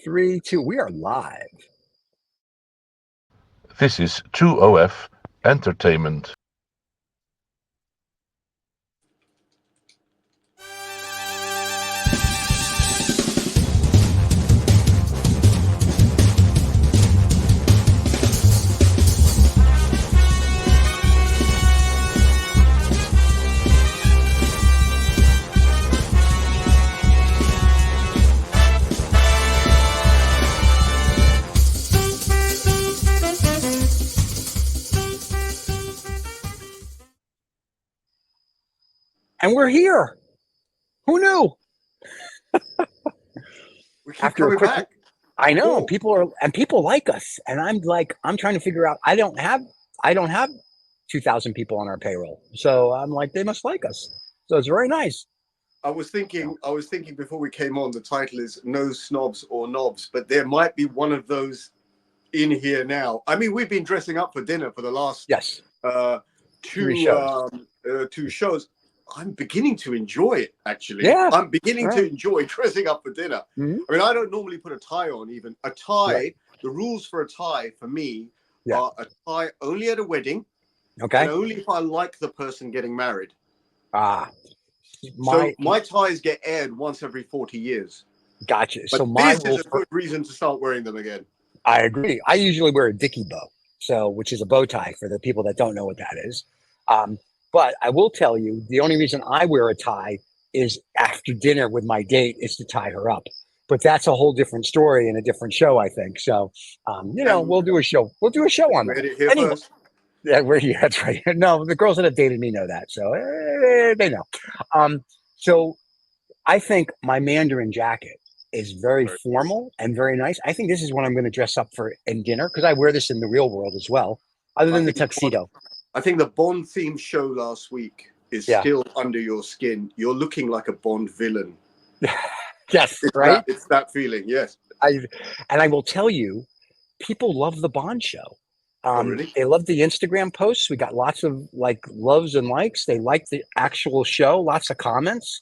3, 2. We are live. This is 2OF Entertainment. And we're here. Who knew? We keep coming back. I know people like us, and I'm trying to figure out. I don't have 2,000 people on our payroll, so I'm like, they must like us. So it's very nice. I was thinking before we came on, the title is No Snobs or Knobs, but there might be one of those in here now. I mean, we've been dressing up for dinner for the last two shows. I'm beginning to enjoy it, actually. Yeah. I'm beginning to enjoy dressing up for dinner. Mm-hmm. I mean, I don't normally put a tie on even. A tie, right. The rules for a tie for me are a tie only at a wedding. Okay. And only if I like the person getting married. So my ties get aired once every 40 years. Gotcha. But so this is a good reason to start wearing them again. I agree. I usually wear a dicky bow, which is a bow tie for the people that don't know what that is. But I will tell you, the only reason I wear a tie is after dinner with my date is to tie her up. But that's a whole different story and a different show, I think. So, we'll do a show. We'll do a show on that. Anyway, that's right. No, the girls that have dated me know that. So they know. So I think my Mandarin jacket is very formal and very nice. I think this is what I'm going to dress up for in dinner because I wear this in the real world as well, other than the tuxedo. I think the Bond themed show last week is still under your skin. You're looking like a Bond villain. Yes, right? It's that feeling, yes. I will tell you, people love the Bond show. Really? They love the Instagram posts. We got lots of loves and likes. They like the actual show, lots of comments.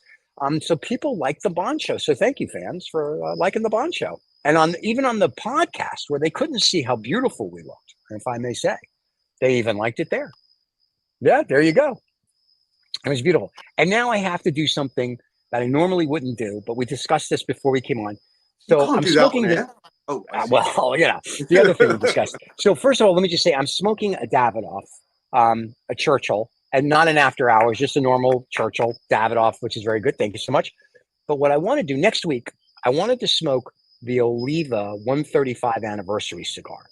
So people like the Bond show. So thank you, fans, for liking the Bond show. And even on the podcast where they couldn't see how beautiful we looked, if I may say. They even liked it there. Yeah, there you go. It was beautiful. And now I have to do something that I normally wouldn't do, but we discussed this before we came on. So I'm smoking this. Oh, the other thing we discussed. So first of all, let me just say I'm smoking a Davidoff, a Churchill, and not an after hours, just a normal Churchill Davidoff, which is very good. Thank you so much. But what I want to do next week, I wanted to smoke the Oliva 135 anniversary cigar.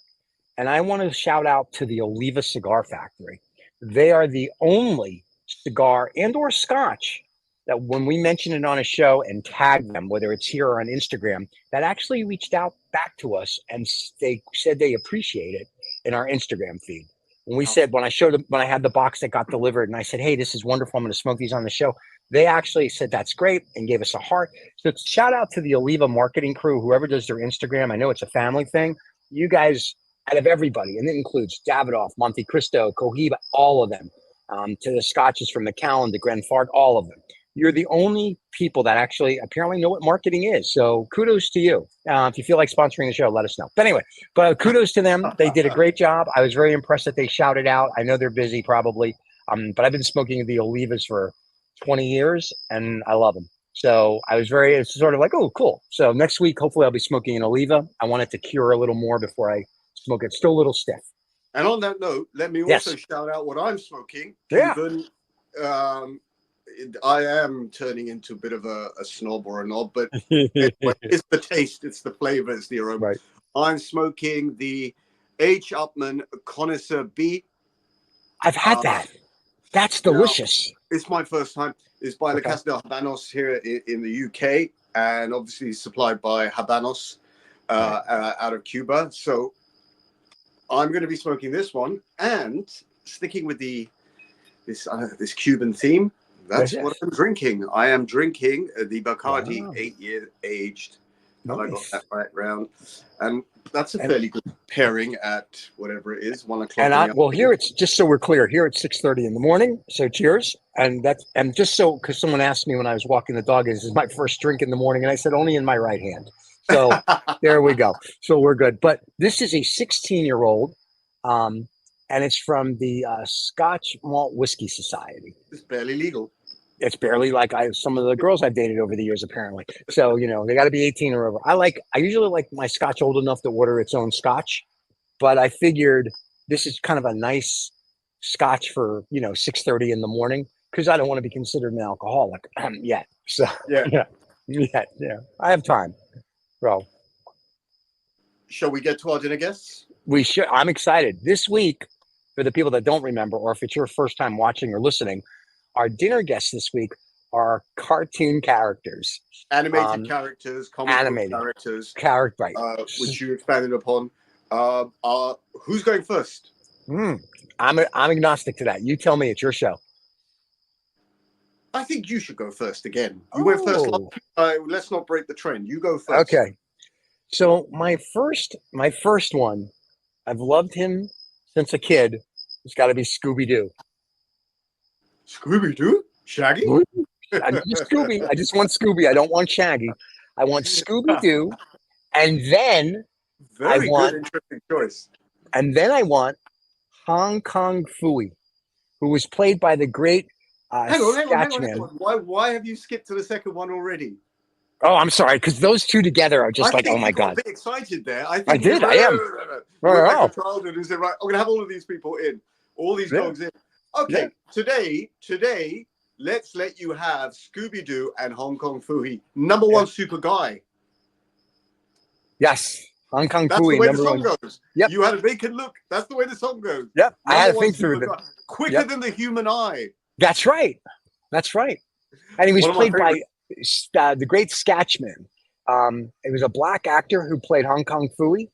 And I want to shout out to the Oliva Cigar Factory. They are the only cigar and or Scotch that when we mention it on a show and tag them, whether it's here or on Instagram, that actually reached out back to us and they said they appreciate it in our Instagram feed. When we said, when I had the box that got delivered and I said, hey, this is wonderful, I'm going to smoke these on the show. They actually said, that's great, and gave us a heart. So shout out to the Oliva marketing crew, whoever does their Instagram. I know it's a family thing. You guys, out of everybody, and it includes Davidoff, Monte Cristo, Cohiba, all of them, to the Scotches from Macallan, to Glenfarclas, all of them. You're the only people that actually apparently know what marketing is. So kudos to you. If you feel like sponsoring the show, let us know. But anyway, kudos to them. They did a great job. I was very impressed that they shouted out. I know they're busy probably, but I've been smoking the Olivas for 20 years, and I love them. So it's sort of like, oh, cool. So next week, hopefully I'll be smoking an Oliva. I want it to cure a little more before I smoke it. Still a little stiff. And on that note, let me also shout out what I'm smoking. Cuban. I am turning into a bit of a snob or a knob, but it's the taste, it's the flavor, it's the aroma. Right. I'm smoking the H. Upmann Connoisseur B. I've had that. That's delicious. Now, it's my first time. It's by La Casa de Habanos here in the UK, and obviously supplied by Habanos out of Cuba. So I'm going to be smoking this one and sticking with this Cuban theme. That's what I'm drinking. I am drinking the Bacardi 8-year aged. Nice. I got that right round. And that's a fairly good pairing at whatever it is, 1 o'clock. Here it's just so we're clear. Here it's 6:30 in the morning. So cheers. And just so because someone asked me when I was walking the dog, is my first drink in the morning, and I said only in my right hand. So there we go. So we're good. But this is a 16-year-old, and it's from the Scotch Malt Whiskey Society. It's barely legal. It's barely like some of the girls I've dated over the years, apparently. So, they got to be 18 or over. I usually like my Scotch old enough to order its own Scotch, but I figured this is kind of a nice Scotch for, 6:30 in the morning, because I don't want to be considered an alcoholic yet. So, Yeah. yeah. I have time, bro. Shall we get to our dinner guests? We should. I'm excited. This week, for the people that don't remember, or if it's your first time watching or listening, our dinner guests this week are cartoon characters. Animated characters, comic book characters. Character, which you expanded upon. Who's going first? I'm agnostic to that. You tell me. It's your show. I think you should go first again. You went first. Let's not break the trend. You go first. Okay. So my first one, I've loved him since a kid. It's got to be Scooby-Doo. Scooby-Doo? Shaggy? I just want Scooby. I don't want Shaggy. I want Scooby-Doo. And then interesting choice. And then I want Kong Phooey, who was played by the great hang on. Why have you skipped to the second one already? Oh, I'm sorry, because those two together are just oh my God. I'm a bit excited there. I am. Like childhood, is it right? I'm going to have all of these people in. All these dogs in. Okay, today, let's let you have Scooby-Doo and Hong Kong Phooey. Number one super guy. Yes. Hong Kong That's Phooey, the way the song goes. Yep. You had a vacant look. That's the way the song goes. Yep. I had to think through it. Quicker than the human eye. That's right. And he was played by the great Scatchman. It was a black actor who played Hong Kong Phooey.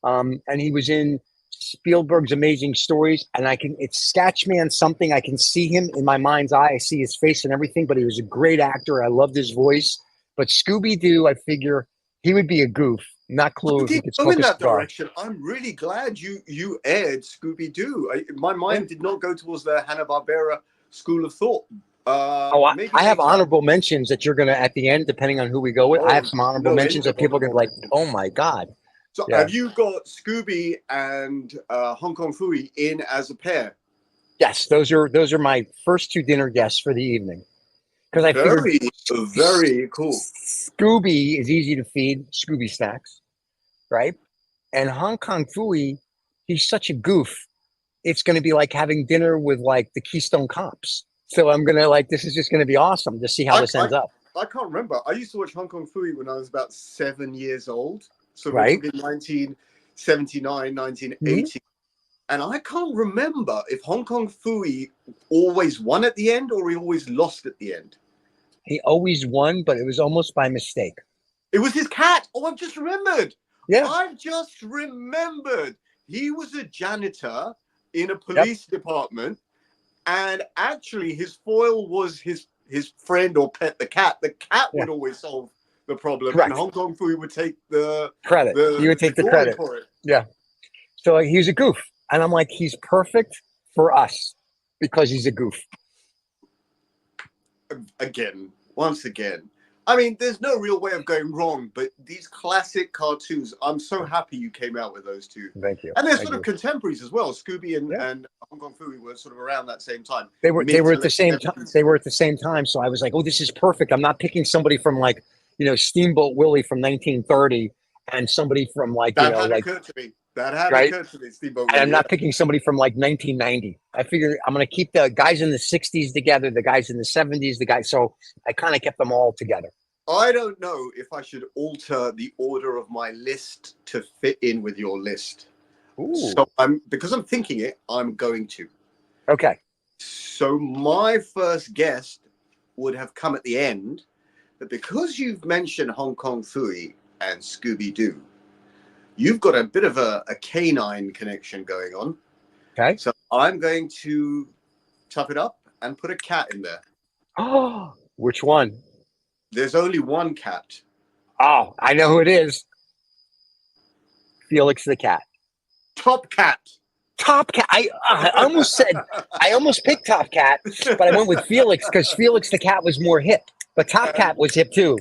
And he was in Spielberg's Amazing Stories. And it's Scatchman something. I can see him in my mind's eye. I see his face and everything, but he was a great actor. I loved his voice. But Scooby-Doo, I figure he would be a goof. Not clue if he could smoke in a that cigar. direction. I'm really glad you aired Scooby-Doo. My mind did not go towards the Hanna-Barbera school of thought. I have honorable mentions that you're going to, at the end, depending on who we go with, I have some honorable mentions that people are going to be like, oh my God. So have you got Scooby and Hong Kong Phooey in as a pair? Yes, those are my first two dinner guests for the evening. Because I figured very cool. Scooby is easy to feed, Scooby snacks, right? And Hong Kong Phooey, he's such a goof. It's going to be like having dinner with like the Keystone Cops. So I'm going to this is just going to be awesome to see how this ends up. I can't remember. I used to watch Hong Kong Phooey when I was about 7 years old. So right. In 1979, 1980. And I can't remember if Hong Kong Phooey always won at the end or he always lost at the end. He always won, but it was almost by mistake. It was his cat. Oh, I've just remembered. Yeah. I've just remembered. He was a janitor in a police department. And actually, his foil was his friend or pet, the cat. The cat would always solve the problem. Correct. And Hong Kong Phooey would take the credit. He would take the credit for it. Yeah. So he's a goof. And I'm like, he's perfect for us because he's a goof. Once again. I mean, there's no real way of going wrong, but these classic cartoons, I'm so happy you came out with those two. Thank you. And they're sort of contemporaries as well. Scooby and Hong Kong Phooey were sort of around that same time. They were at the same time. They were at the same time. So I was like, oh, this is perfect. I'm not picking somebody from Steamboat Willie from 1930 and somebody from occurred to me. That had occurred to me, Steamboat Willie. And I'm not picking somebody from 1990. I figured I'm going to keep the guys in the 60s together, the guys in the 70s, so I kind of kept them all together. I don't know if I should alter the order of my list to fit in with your list. Ooh. So because I'm thinking it, I'm going to. Okay. So my first guest would have come at the end, but because you've mentioned Hong Kong Phooey and Scooby-Doo, you've got a bit of a canine connection going on. Okay. So I'm going to tough it up and put a cat in there. Oh, which one? There's only one cat. Oh, I know who it is. Felix the cat. Top Cat. Top Cat. I almost picked Top Cat, but I went with Felix because Felix the cat was more hip. But Top Cat was hip too.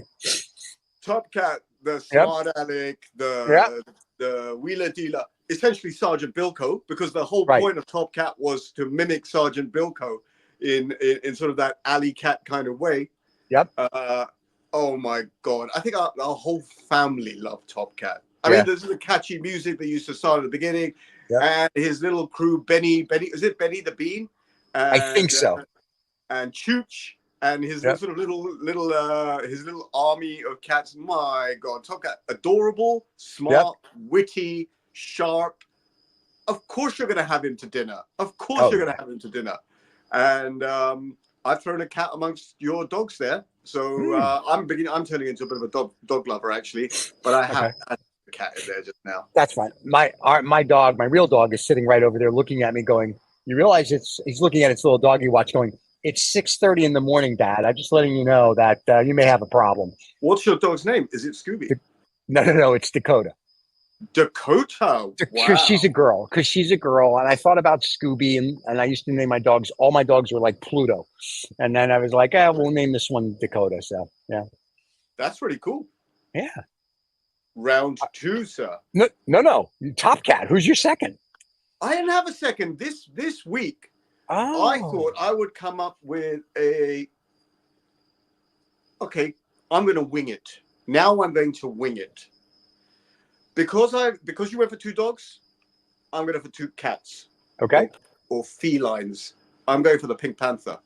Top Cat the Yep. smart aleck, Yep. the wheeler dealer, essentially Sergeant Bilko, because the whole Right. point of Top Cat was to mimic Sergeant Bilko in sort of that alley cat kind of way. Yep. Oh my God. I think our whole family loved Top Cat. I Yeah. mean, there's the catchy music that used to start at the beginning, Yep. and his little crew, Benny, is it Benny the Bean? I think so. And Chooch and his Yep. sort of his little army of cats. My God, Top Cat, adorable, smart, witty, sharp. Of course you're going to have him to dinner. Of course you're going to have him to dinner. And I've thrown a cat amongst your dogs there. So I'm turning into a bit of a dog lover, actually. But I have a cat in there just now. That's fine. My dog, my real dog, is sitting right over there looking at me going, you realize he's looking at its little doggy watch going, it's 6:30 in the morning, Dad. I'm just letting you know that you may have a problem. What's your dog's name? Is it Scooby? No, it's Dakota. Dakota. Because she's a girl. And I thought about Scooby, and I used to name my dogs. All my dogs were like Pluto. And then I was like, we'll name this one Dakota. So, yeah. That's pretty cool. Yeah. Round 2, sir. No. Top Cat. Who's your second? I didn't have a second. This week, I thought I would come up with okay, I'm going to wing it. Now I'm going to wing it. Because you went for 2 dogs, I'm going for 2 cats. Okay. Or felines. I'm going for the Pink Panther.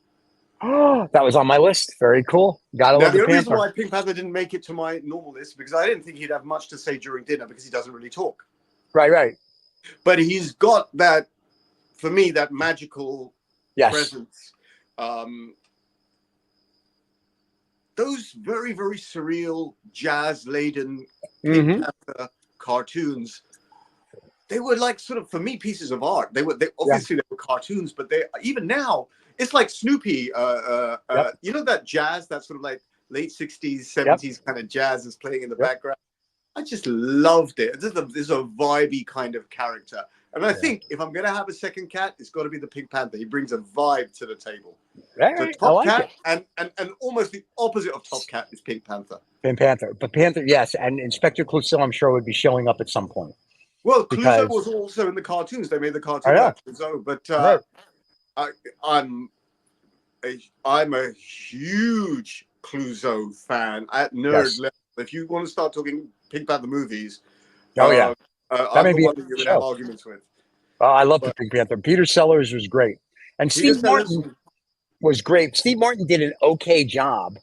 Oh, that was on my list. Very cool. Gotta love the only Panther. reason why Pink Panther didn't make it to my normal list because I didn't think he'd have much to say during dinner because he doesn't really talk. Right. But he's got that, for me, that magical presence. Those very, very surreal, jazz-laden Pink Panther cartoons, they were like sort of, for me, pieces of art. They obviously they were cartoons, but they even now, it's like Snoopy. You know that jazz, that sort of like late 60s, 70s kind of jazz is playing in the background? I just loved it. This is a vibey kind of character. And I think if I'm going to have a second cat, it's got to be the Pink Panther. He brings a vibe to the table. So Top Cat and almost the opposite of Top Cat is Pink Panther. Pink Panther. But Panther, yes. And Inspector Clouseau, I'm sure, would be showing up at some point. Well, Clouseau was also in the cartoons. They made the cartoon about Clouseau. But I'm a huge Clouseau fan at nerd level. If you want to start talking Pink Panther movies, I'm the one that you're going to have arguments with. Oh, I love the Pink Panther. Peter Sellers was great. And Steve Martin was great. Steve Martin did an okay job,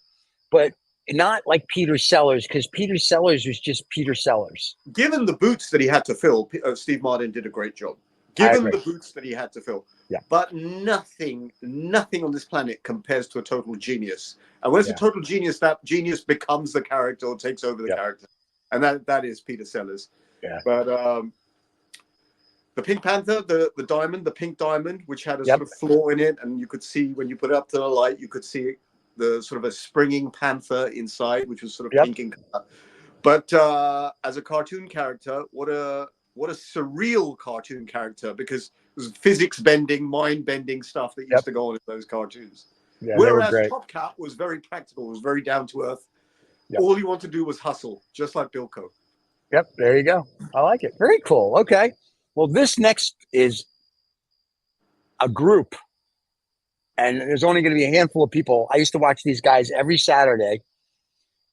but not like Peter Sellers, because Peter Sellers was just Peter Sellers. Given the boots that he had to fill, Steve Martin did a great job. Given the boots that he had to fill. Yeah. But nothing on this planet compares to a total genius. And when it's a total genius, that genius becomes the character or takes over the character. And that is Peter Sellers. Yeah. But the Pink Panther, the pink diamond, which had a sort of flaw in it, and you could see when you put it up to the light, you could see the sort of a springing panther inside, which was sort of pink in color. But as a cartoon character, what a surreal cartoon character, because it was physics bending, mind bending stuff that used to go on in those cartoons. Yeah, whereas Top Cat was very practical, was very down to earth. Yep. All he wanted to do was hustle, just like Bilko. Yep, there you go. I like it. Very cool. Okay. Well, this next is a group, and there's only going to be a handful of people. I used to watch these guys every Saturday,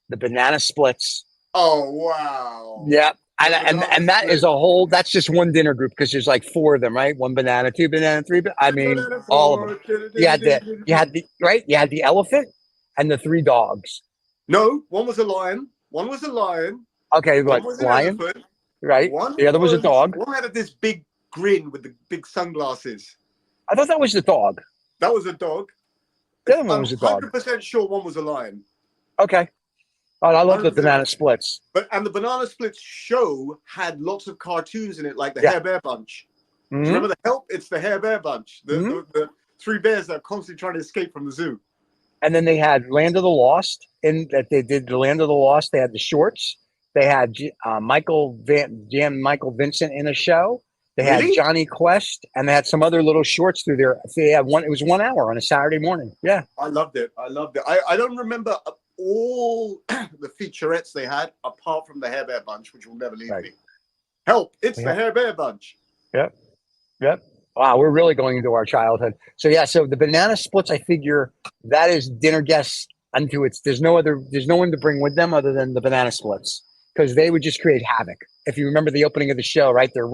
the Banana Splits. Oh, wow. Yeah. And that is that's just one dinner group, because there's like 4 of them, right? 1 banana, 2 banana, 3 banana. I mean, all of them. You had the elephant and the 3 dogs. No, one was a lion. One was a lion. Okay, one was lion. Elephant. Right. The other was a dog. One had this big grin with the big sunglasses. I thought that was the dog. That was a dog. The other one was a dog. I'm 100% sure one was a lion. Okay. Oh, I love the Banana Splits. And the Banana Splits show had lots of cartoons in it, like the Hare Bear Bunch. Mm-hmm. Do you remember the Help? It's the Hare Bear Bunch. The 3 bears that are constantly trying to escape from the zoo. And then they had Land of the Lost. They did the Land of the Lost. They had the shorts. They had Michael Vincent in a show. They had Johnny Quest, and they had some other little shorts through there. So they had it was 1 hour on a Saturday morning. Yeah. I loved it. I don't remember all the featurettes they had, apart from the Hair Bear Bunch, which will never leave Right. me. Help! It's the Hair Bear Bunch. Yep. Wow, we're really going into our childhood. So yeah, so the banana splits, I figure that is dinner guests unto its. There's no one to bring with them other than the banana splits, because they would just create havoc. If you remember the opening of the show, right? They're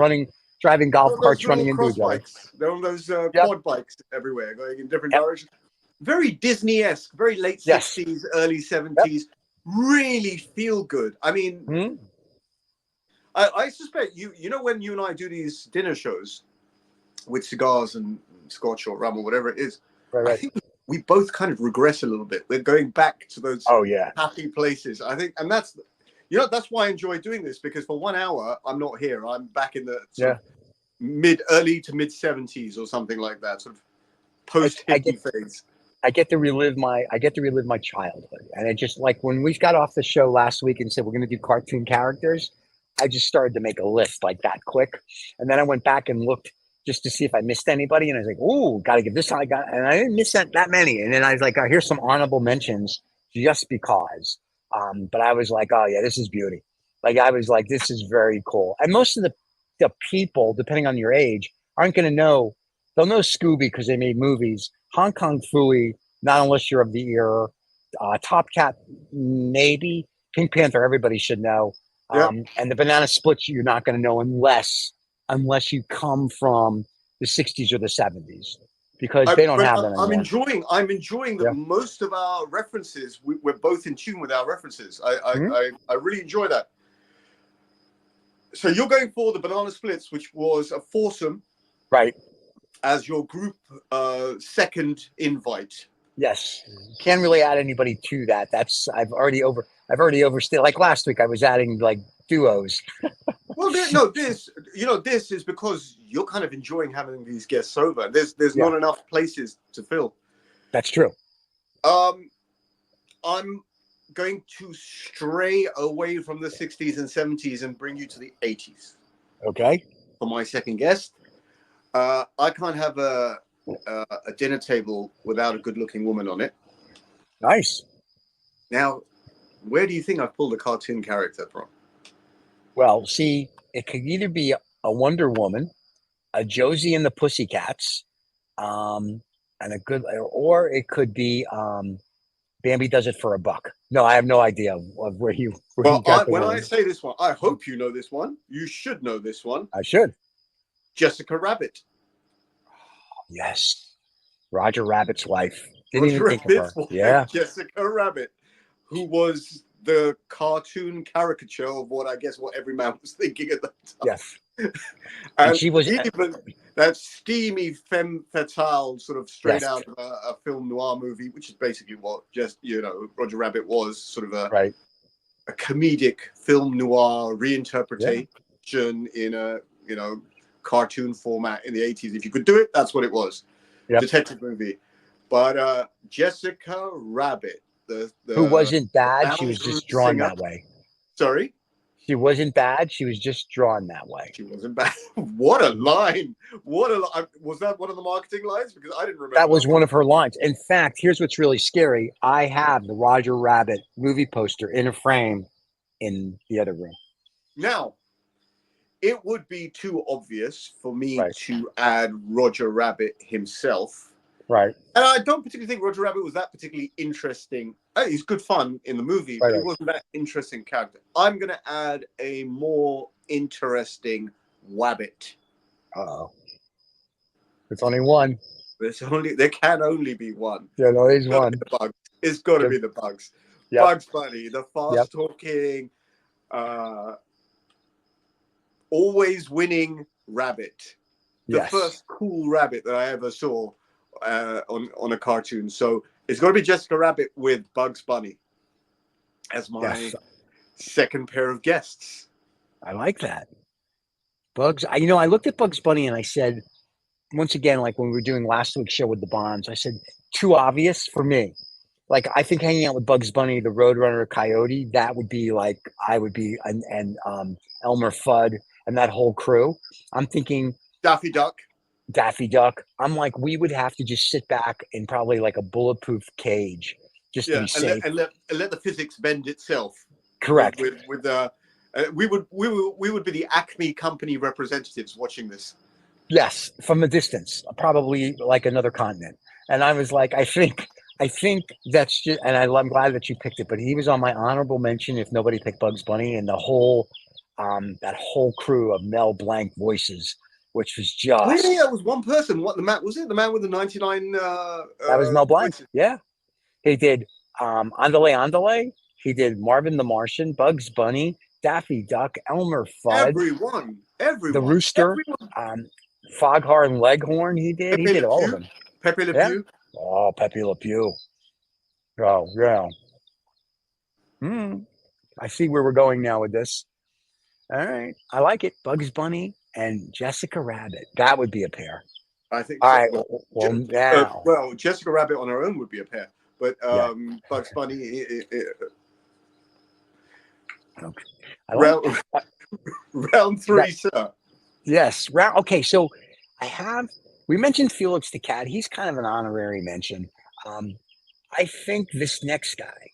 driving golf carts, running into each other. They're on those quad bikes everywhere, going in different directions. Very Disney-esque, very late 60s, early 70s. Really feel good. I mean, I suspect you know when you and I do these dinner shows with cigars and Scotch or rum or whatever it is, I think we both kind of regress a little bit. We're going back to those happy places. I think, and that's why I enjoy doing this, because for 1 hour I'm not here. I'm back in the early to mid 70s or something like that, sort of post hippie phase. I get to relive my childhood, and it just, like when we got off the show last week and said we're going to do cartoon characters, I just started to make a list like that quick, and then I went back and looked just to see if I missed anybody, and I was like, "Ooh, got to give this one." And I didn't miss that many, and then I was like, "Oh, here's some honorable mentions just because." But I was like, "Oh yeah, this is beauty." Like I was like, "This is very cool," and most of the people, depending on your age, aren't going to know. They'll know Scooby because they made movies. Hong Kong Phooey, not unless you're of the era. Top Cat, maybe. Pink Panther, everybody should know. And the banana splits, you're not going to know unless you come from the 60s or the 70s, because they don't have that anymore. I'm enjoying that most of our references, we're both in tune with our references. I really enjoy that. So you're going for the banana splits, which was a foursome. Right. As your group second invite. Yes. Can't really add anybody to that. I've already overstayed. Like last week I was adding like duos. Well, this is because you're kind of enjoying having these guests over. There's not enough places to fill. That's true. I'm going to stray away from the 60s and 70s and bring you to the 80s. Okay. For my second guest. I can't have a dinner table without a good-looking woman on it. Nice. Now, where do you think I've pulled a cartoon character from? Well, see, it could either be a Wonder Woman, a Josie and the Pussycats, and or it could be Bambi Does It for a Buck. No, I have no idea of where you. I say this one, I hope you know this one. You should know this one. I should. Jessica Rabbit. Yes. Roger Rabbit's wife. Didn't even think of her. Yeah. Jessica Rabbit, who was the cartoon caricature of what every man was thinking at the time. Yes. And she was even that steamy femme fatale, sort of straight out of a film noir movie, which is basically what Roger Rabbit was, sort of a comedic film noir reinterpretation in a cartoon format in the 80s. If you could do it, that's what it was. Detective movie. But Jessica Rabbit, who wasn't bad, she was just drawn that way. Sorry? She wasn't bad, she was just drawn that way. She wasn't bad. What a line. Was that one of the marketing lines? Because I didn't remember. That was one of her lines. In fact, here's what's really scary. I have the Roger Rabbit movie poster in a frame in the other room. Now, it would be too obvious for me to add Roger Rabbit himself. Right. And I don't particularly think Roger Rabbit was that particularly interesting. He's good fun in the movie, but he wasn't that interesting character. I'm going to add a more interesting Wabbit. Uh-oh. It's only one. There can only be one. Yeah, no, there's one. It's got to be the Bugs. Yep. Bugs Bunny, the fast-talking, always winning rabbit. The first cool rabbit that I ever saw on a cartoon. So it's got to be Jessica Rabbit with Bugs Bunny as my second pair of guests. I like that. I looked at Bugs Bunny and I said, once again, like when we were doing last week's show with the Bonds, I said, too obvious for me. Like, I think hanging out with Bugs Bunny, the Roadrunner Coyote, that would be like, I would be, and Elmer Fudd and that whole crew. I'm thinking Daffy Duck. I'm like, we would have to just sit back in probably like a bulletproof cage just to be safe. And let the physics bend itself. Correct. We would be the Acme company representatives watching this. Yes, from a distance, probably like another continent. And I was like, I think that's just, and I'm glad that you picked it. But he was on my honorable mention if nobody picked Bugs Bunny, and the whole that whole crew of Mel Blanc voices, which was just. Oh, yeah, it was one person. What the man was it? The man with the 99. That was Mel Blanc. voices. Yeah, he did Andale Andale. He did Marvin the Martian, Bugs Bunny, Daffy Duck, Elmer Fudd, Everyone, the Rooster, Foghorn Leghorn. He did. Pepe He did Le all Pew. of them. Pepe Le Yeah. Pew. Oh, Pepe Le Pew. Oh, yeah. I see where we're going now with this. All right. I like it. Bugs Bunny and Jessica Rabbit. That would be a pair. I think. All So. right. Well, now. Well, Jessica Rabbit on her own would be a pair, but Bugs Bunny. Okay. I like round three, sir. Yes. Okay. So we mentioned Felix the Cat. He's kind of an honorary mention. I think this next guy,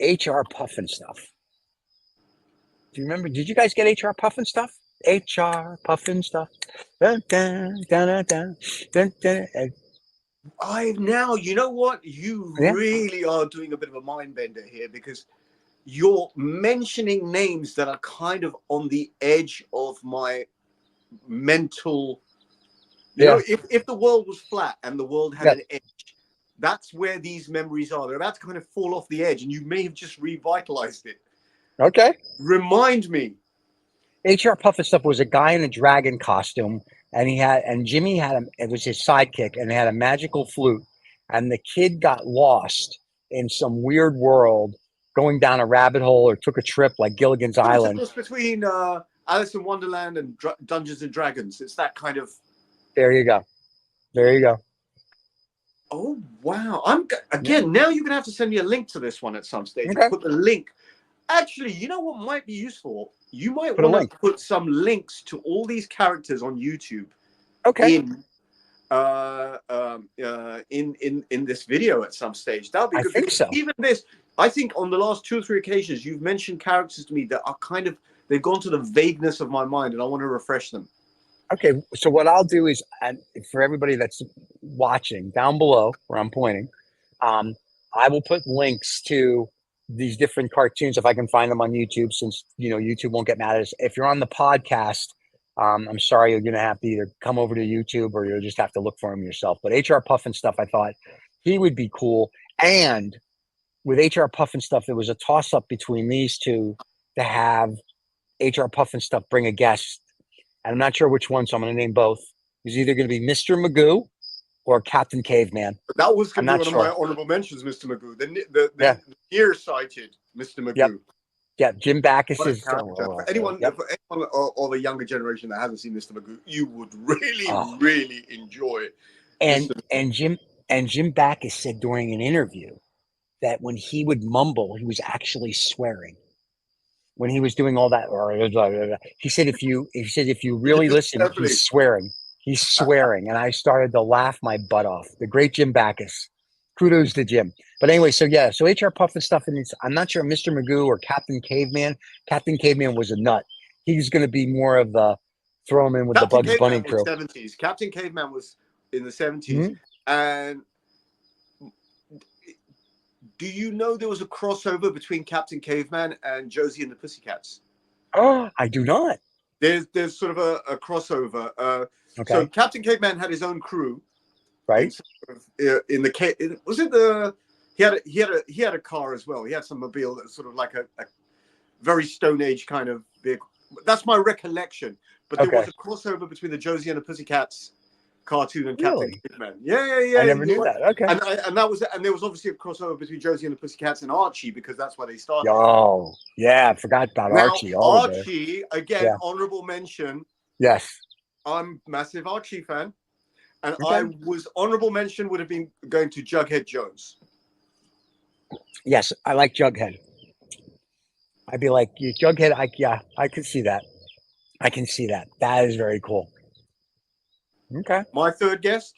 HR Pufnstuf. Do you remember? Did you guys get HR Pufnstuf? HR Pufnstuf. Dun, dun, dun, dun, dun, dun, dun. You know what? You really are doing a bit of a mind bender here, because you're mentioning names that are kind of on the edge of my mental. You know, if the world was flat and the world had an edge, that's where these memories are. They're about to kind of fall off the edge, and you may have just revitalized it. Okay. Remind me. HR Pufnstuf was a guy in a dragon costume, and Jimmy it was his sidekick, and they had a magical flute, and the kid got lost in some weird world, going down a rabbit hole or took a trip like Gilligan's Island. It's between Alice in Wonderland and Dungeons and Dragons. It's that kind of. There you go. Oh wow! Now you're gonna have to send me a link to this one at some stage. Okay. Put the link. Actually, you know what might be useful? You might want to put some links to all these characters on YouTube. Okay. In this video at some stage. That would be good. I think so. Even this, I think on the last 2 or 3 occasions, you've mentioned characters to me that are they've gone to the vagueness of my mind, and I want to refresh them. Okay, so what I'll do is, for everybody that's watching down below where I'm pointing, I will put links to these different cartoons if I can find them on YouTube, since YouTube won't get mad at us. If you're on the podcast, I'm sorry, you're gonna have to either come over to YouTube or you'll just have to look for them yourself. But HR Pufnstuf, I thought he would be cool. And with HR Pufnstuf, there was a toss up between these two to have HR Pufnstuf bring a guest. And I'm not sure which one, so I'm going to name both. He's either going to be Mr. Magoo or Captain Caveman. That was going to be one of my honorable mentions, Mr. Magoo. The near-sighted Mr. Magoo. Yeah, Jim Backus is. For anyone of a younger generation that hasn't seen Mr. Magoo, you would really enjoy. And Jim Backus said during an interview that when he would mumble, he was actually swearing. When he was doing all that, he said if you really listen, he's swearing, and I started to laugh my butt off. The great Jim Backus, kudos to Jim. But anyway, so HR Pufnstuf, and I'm not sure Mr. Magoo or Captain Caveman. Captain Caveman was a nut. He's going to be more of the throw him in with Captain the Bugs Bunny crew. 70s. Captain Caveman was in the 70s, and. Do you know there was a crossover between Captain Caveman and Josie and the Pussycats? Oh, I do not. There's sort of a crossover. Okay. So Captain Caveman had his own crew, right? He had a car as well. He had some mobile that's sort of like a very Stone Age kind of vehicle. That's my recollection. But there was a crossover between the Josie and the Pussycats cartoon and Captain Caveman. Yeah. I never knew that. Okay. And there was obviously a crossover between Josie and the Pussycats and Archie, because that's where they started. Oh, yeah, I forgot about Archie. Archie, again, honorable mention. Yes. I'm a massive Archie fan. And I was honorable mention would have been going to Jughead Jones. Yes, I like Jughead. I'd be like, Jughead, I could see that. I can see that. That is very cool. Okay. My third guest?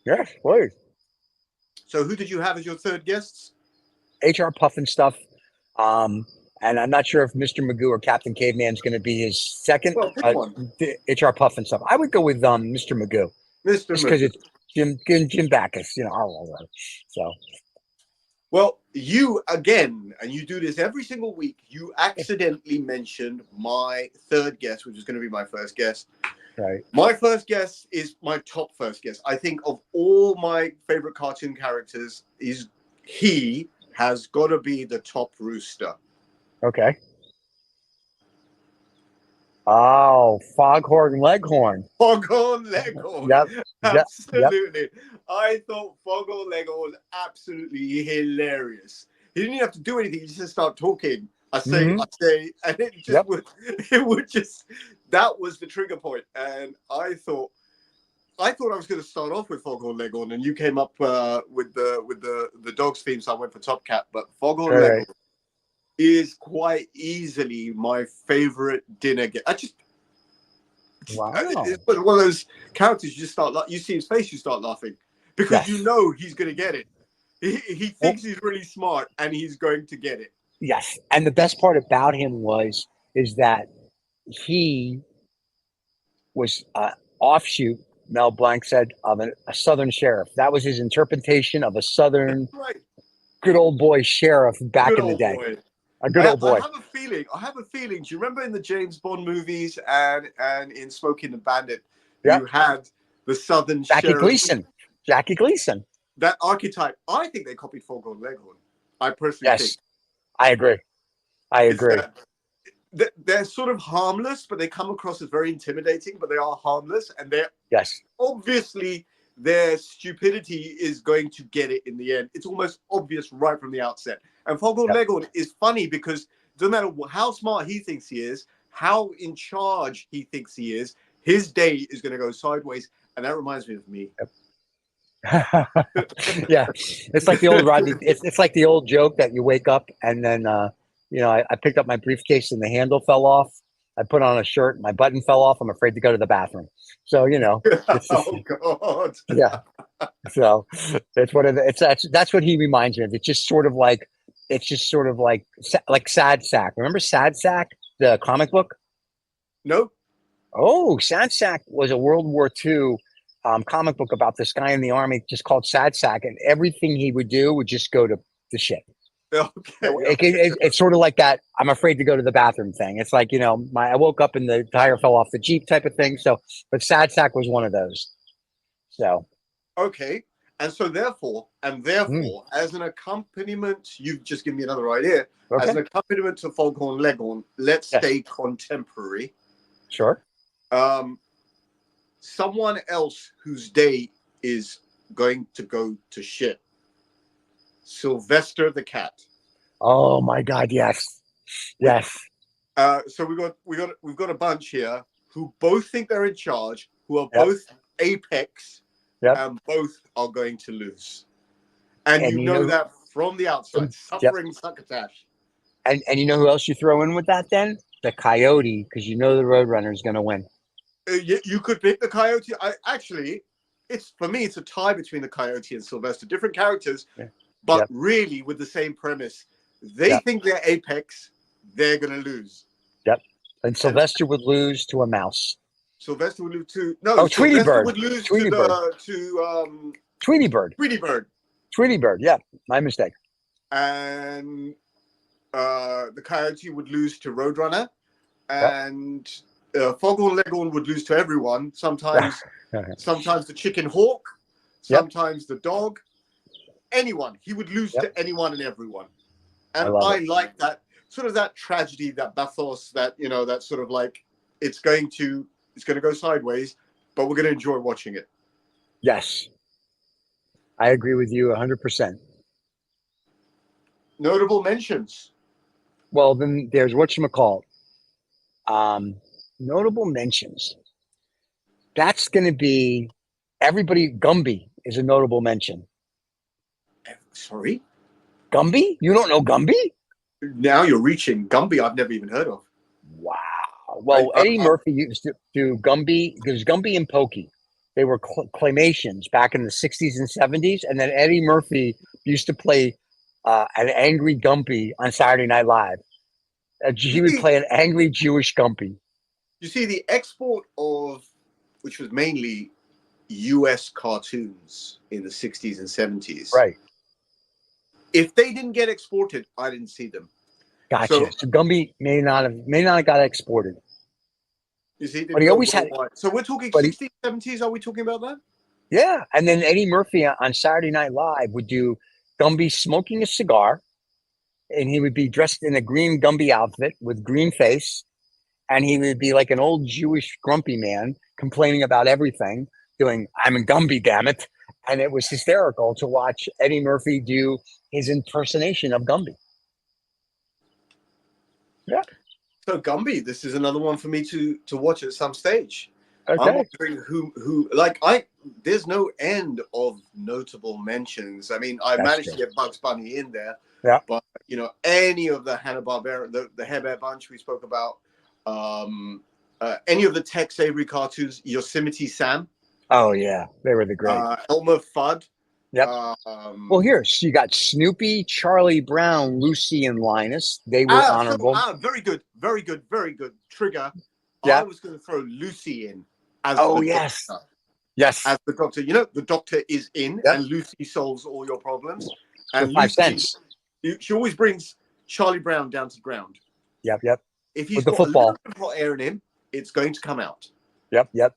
Yes, please. So who did you have as your third guests? HR Pufnstuf. And I'm not sure if Mr. Magoo or Captain Caveman is going to be his second. Well, pick one. HR Pufnstuf. I would go with Mr. Magoo. Mr. Just because Magoo. it's Jim Backus, So Well, you again, and you do this every single week, you accidentally mentioned my third guest, which is going to be my first guest. right. My first guest is my top first guest. I think of all my favorite cartoon characters, he has got to be the top rooster. Okay. Oh, Foghorn Leghorn. Foghorn Leghorn. Yep. Absolutely. Yep. I thought Foghorn Leghorn was absolutely hilarious. He didn't even have to do anything. He just start talking. I say, and it just that was the trigger point. And I thought I was going to start off with Foghorn Leghorn, and you came up with the dogs theme, so I went for Top Cat. But Foghorn Leghorn is quite easily my favorite dinner guest. It's one of those characters you just you see his face, you start laughing because you know he's going to get it. He thinks he's really smart, and he's going to get it. Yes, and the best part about him is that he was offshoot. Mel Blanc said of a Southern sheriff. That was his interpretation of a Southern good old boy sheriff back in the day. A good old boy. I have a feeling. Do you remember in the James Bond movies and in Smoking the Bandit, you had the Southern sheriff. Jackie Gleason. That archetype. I think they copied Foghorn Leghorn. I personally think. I agree. They're sort of harmless, but they come across as very intimidating, but they are harmless. And they're obviously their stupidity is going to get it in the end. It's almost obvious right from the outset. And Foghorn Leghorn is funny because it doesn't matter how smart he thinks he is, how in charge he thinks he is, his day is going to go sideways. And that reminds me of me. It's like the old Rodney. It's like the old joke that you wake up and then I picked up my briefcase and the handle fell off. I put on a shirt, my button fell off. I'm afraid to go to the bathroom. So oh God. Yeah. So that's what he reminds me of. It's just sort of like Sad Sack. Remember Sad Sack, the comic book? Nope. Oh, Sad Sack was a World War II comic book about this guy in the army just called Sad Sack, and everything he would do would just go to shit. Okay. It's sort of like that. I'm afraid to go to the bathroom thing. It's like, I woke up and the tire fell off the Jeep type of thing. So, but Sad Sack was one of those. So. Okay. And so therefore, as an accompaniment, you've just given me another idea. Okay. As an accompaniment to Foghorn Leghorn, let's stay contemporary. Sure. Someone else whose day is going to go to shit. Sylvester the cat. Oh my God! Yes. So we've got a bunch here who both think they're in charge, who are both apex, and both are going to lose. And you know that from the outside, suffering succotash. And you know who else you throw in with that then? The Coyote, because the Roadrunner is going to win. You could pick the Coyote. For me, it's a tie between the Coyote and Sylvester. Different characters. Yeah. But really, with the same premise, they think they're apex, they're going to lose. Yep. And Sylvester would lose to a mouse. Sylvester would lose to Tweety Bird. Would lose Tweety to Bird. Tweety Bird. Tweety Bird. Tweety Bird. Yeah, my mistake. And the Coyote would lose to Roadrunner, and Foghorn Leghorn would lose to everyone. Sometimes the chicken hawk. Sometimes the dog. Anyone, he would lose to anyone and everyone, and I like that sort of that tragedy, that bathos, that that sort of like it's going to go sideways, but we're going to enjoy watching it. Yes, I agree with you 100%. Notable mentions. Well, then there's whatchamacallit. Notable mentions. That's going to be everybody. Gumby is a notable mention. Sorry? Gumby? You don't know Gumby? Now you're reaching. Gumby I've never even heard of. Wow. Well, Eddie Murphy used to do Gumby. There's Gumby and Pokey. They were claymations back in the 60s and 70s. And then Eddie Murphy used to play an angry Gumpy on Saturday Night Live. He would play an angry Jewish Gumpy. You see, the export of, which was mainly US cartoons in the 60s and 70s. Right. If they didn't get exported, I didn't see them. Gotcha. So Gumby may not have got exported. You see, but he always had. So we're talking 60s, 70s. Are we talking about that? Yeah, and then Eddie Murphy on Saturday Night Live would do Gumby smoking a cigar, and he would be dressed in a green Gumby outfit with green face, and he would be like an old Jewish grumpy man complaining about everything, doing "I'm a Gumby, damn it," and it was hysterical to watch Eddie Murphy do his impersonation of Gumby. Yeah. So Gumby, this is another one for me to watch at some stage. Okay. I'm wondering who there's no end of notable mentions. I mean, I managed to get Bugs Bunny in there. Yeah. But any of the Hanna-Barbera, the Hair Bear bunch we spoke about, any of the Tex Avery cartoons, Yosemite Sam. Oh yeah, they were the great. Elmer Fudd. Yep. Well, here, so you got Snoopy, Charlie Brown, Lucy, and Linus. They were honorable. Very good, very good, very good. Trigger. Yeah. I was going to throw Lucy in as yes. Doctor. Yes. As the doctor. The doctor is in, and Lucy solves all your problems. And for 5 cents. She always brings Charlie Brown down to the ground. Yep. If he's with the got football. a little bit of hot air in him, it's going to come out. Yep.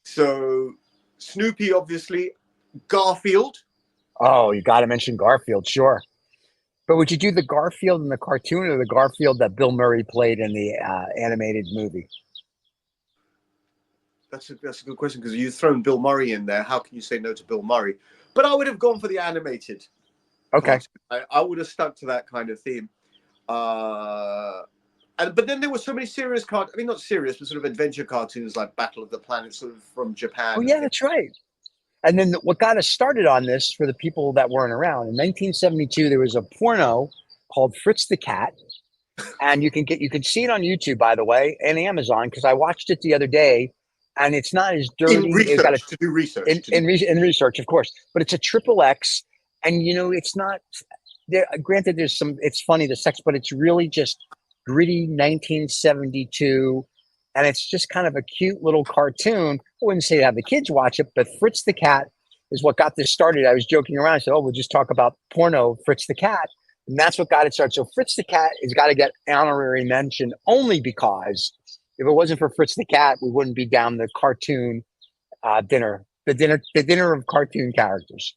So Snoopy, obviously. Garfield. Oh, you got to mention Garfield, sure. But would you do the Garfield in the cartoon or the Garfield that Bill Murray played in the animated movie? That's a good question, because you've thrown Bill Murray in there. How can you say no to Bill Murray? But I would have gone for the animated. Okay. I would have stuck to that kind of theme. But then there were so many serious cartoons. I mean, not serious, but sort of adventure cartoons like Battle of the Planets, sort of from Japan. Oh, yeah, that's right. And then what got us started on this for the people that weren't around, in 1972, there was a porno called Fritz the Cat. And you can see it on YouTube, by the way, and Amazon, because I watched it the other day, and it's not as dirty. In research, to do research. In research, of course. But it's a XXX, and it's not there. Granted, it's funny, the sex, but it's really just gritty 1972. And it's just kind of a cute little cartoon. I wouldn't say to have the kids watch it, but Fritz the Cat is what got this started. I was joking around. I said, we'll just talk about porno, Fritz the Cat. And that's what got it started. So Fritz the Cat has got to get honorary mention only because if it wasn't for Fritz the Cat, we wouldn't be down the cartoon dinner, the dinner of cartoon characters.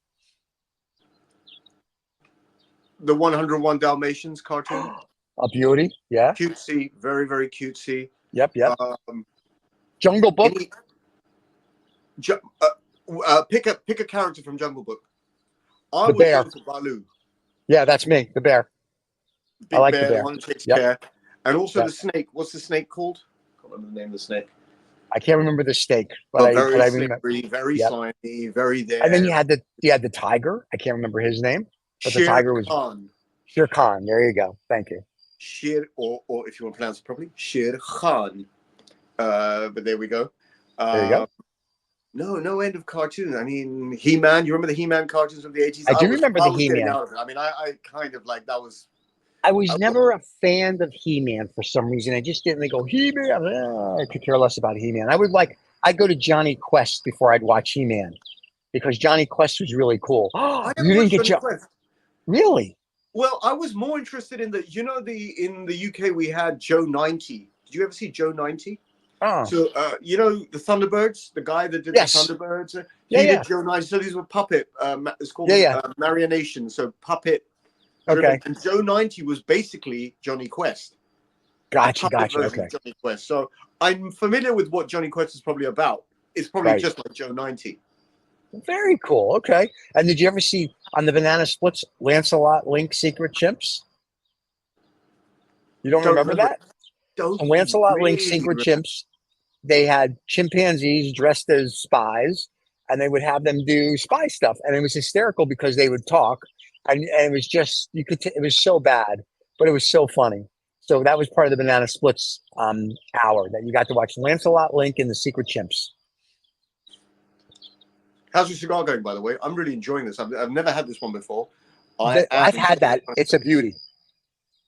The 101 Dalmatians cartoon. A beauty, yeah. Cutesy, very, very cutesy. Yep. Jungle Book. Pick a character from Jungle Book. I would go for Baloo. Yeah, that's me, the bear. Big I like bear, the bear. One takes care. And also the snake. What's the snake called? I can't remember the name of the snake. I can't remember the steak, but very I slippery, remember. Very slimy, very there. And then you had the tiger. I can't remember his name, but the tiger was Shere Khan. There you go. Thank you. Shere, or if you want to pronounce it properly, Shere Khan. But there we go. There you go. No end of cartoons. I mean, He-Man. You remember the He-Man cartoons of the 80s? I do remember the He-Man. I mean, I kind of like that was. I was never a fan of He-Man for some reason. I just didn't go He-Man. I could care less about He-Man. I'd go to Johnny Quest before I'd watch He-Man because Johnny Quest was really cool. You didn't get Quest. Really? Well, I was more interested in in the UK we had Joe 90. Did you ever see Joe 90? Oh. So the Thunderbirds, the guy that did the Thunderbirds, he did Joe 90. So these were puppet. It's called Marionation. So puppet. Okay. And Joe 90 was basically Johnny Quest. Gotcha. Okay. Johnny Quest. So I'm familiar with what Johnny Quest is probably about. It's probably just like Joe 90. Very cool. Okay. And did you ever see on the Banana Splits Lancelot Link Secret Chimps? You don't remember that? On Lancelot Link Secret Chimps, they had chimpanzees dressed as spies, and they would have them do spy stuff, and it was hysterical because they would talk, and it was just it was so bad, but it was so funny. So that was part of the Banana Splits hour that you got to watch Lancelot Link and the Secret Chimps. How's your cigar going, by the way? I'm really enjoying this. I've never had this one before. I've had that. It's a beauty.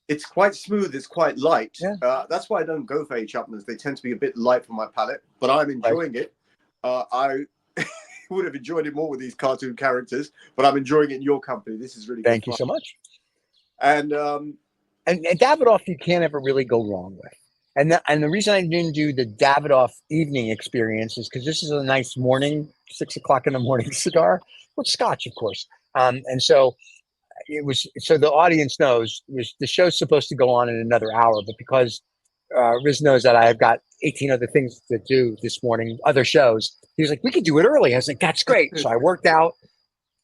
It's quite smooth. It's quite light. Yeah. That's why I don't go for H. Upmans. They tend to be a bit light for my palate, but I'm enjoying it. I would have enjoyed it more with these cartoon characters, but I'm enjoying it in your company. This is really good. Thank you so much. And Davidoff, you can't ever really go wrong with. And the reason I didn't do the Davidoff evening experience is because this is a nice morning, 6 o'clock in the morning cigar with Scotch, of course. And so it was, so the audience knows the show's supposed to go on in another hour, but because Riz knows that I've got 18 other things to do this morning, other shows, he was like, we could do it early. I was like, that's great. So I worked out,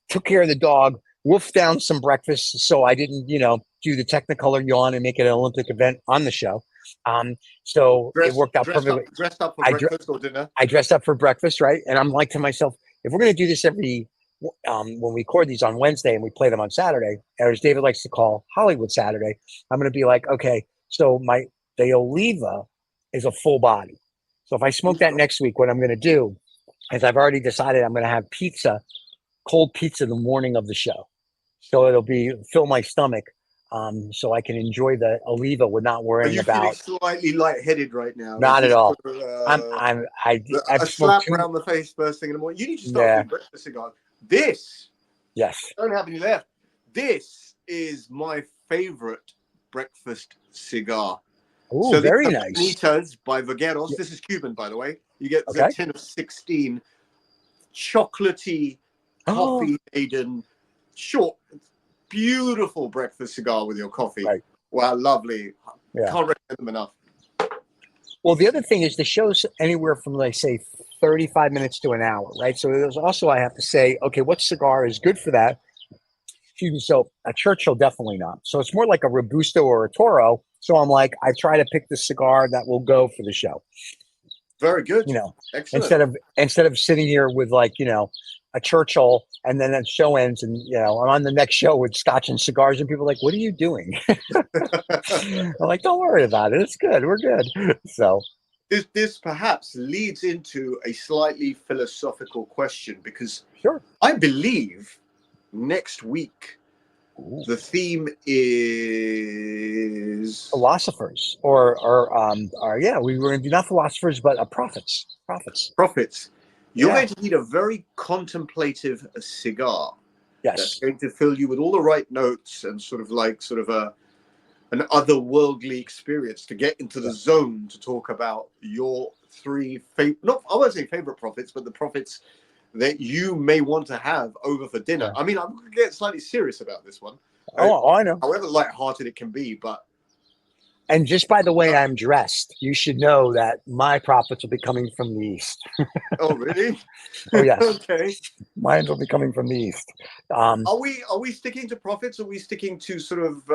took care of the dog, wolfed down some breakfast so I didn't, do the Technicolor yawn and make it an Olympic event on the show. So it worked out perfectly. Dressed up for breakfast or dinner? I dressed up for breakfast, right? And I'm like to myself, if we're going to do this every, when we record these on Wednesday and we play them on Saturday, or as David likes to call Hollywood Saturday, I'm going to be like, okay, so the Oliva is a full body. So if I smoke that next week, what I'm going to do is I've already decided I'm going to have cold pizza the morning of the show. So it'll fill my stomach. So I can enjoy the Oliva without worrying about. Are you feeling slightly lightheaded right now? Not at all. I've a slap around the face first thing in the morning. You need to start doing breakfast cigars. This, yes, I don't have any left. This is my favorite breakfast cigar. Oh, so very nice. Bonitas by Vaqueros. Yeah. This is Cuban, by the way. You get the tin of 16, chocolatey, coffee-laden, short. Beautiful breakfast cigar with your coffee. Right. Wow, lovely. Yeah. Can't recommend them enough. Well, the other thing is the show's anywhere from, like, say, 35 minutes to an hour, right? So there's also, I have to say, okay, what cigar is good for that? Excuse me. So a Churchill, definitely not. So it's more like a Robusto or a Toro. So I'm like, I try to pick the cigar that will go for the show. Very good. Excellent. Instead of sitting here with, like, a Churchill, and then that show ends, and I'm on the next show with Scotch and cigars, and people are like, "What are you doing?" I'm like, "Don't worry about it. It's good. We're good." So this perhaps leads into a slightly philosophical question, because I believe next week the theme is philosophers, or we were going to do not philosophers, but prophets. You're going to need a very contemplative cigar. Yes. That's going to fill you with all the right notes and sort of an otherworldly experience to get into the zone to talk about your three I won't say favorite prophets, but the prophets that you may want to have over for dinner. Yeah. I mean, I'm going to get slightly serious about this one. I know. However lighthearted it can be, but. And just by the way I'm dressed, you should know that my profits will be coming from the east. Oh, really? Oh, yes. Okay. Mine will be coming from the east. Are we sticking to prophets? Or are we sticking to sort of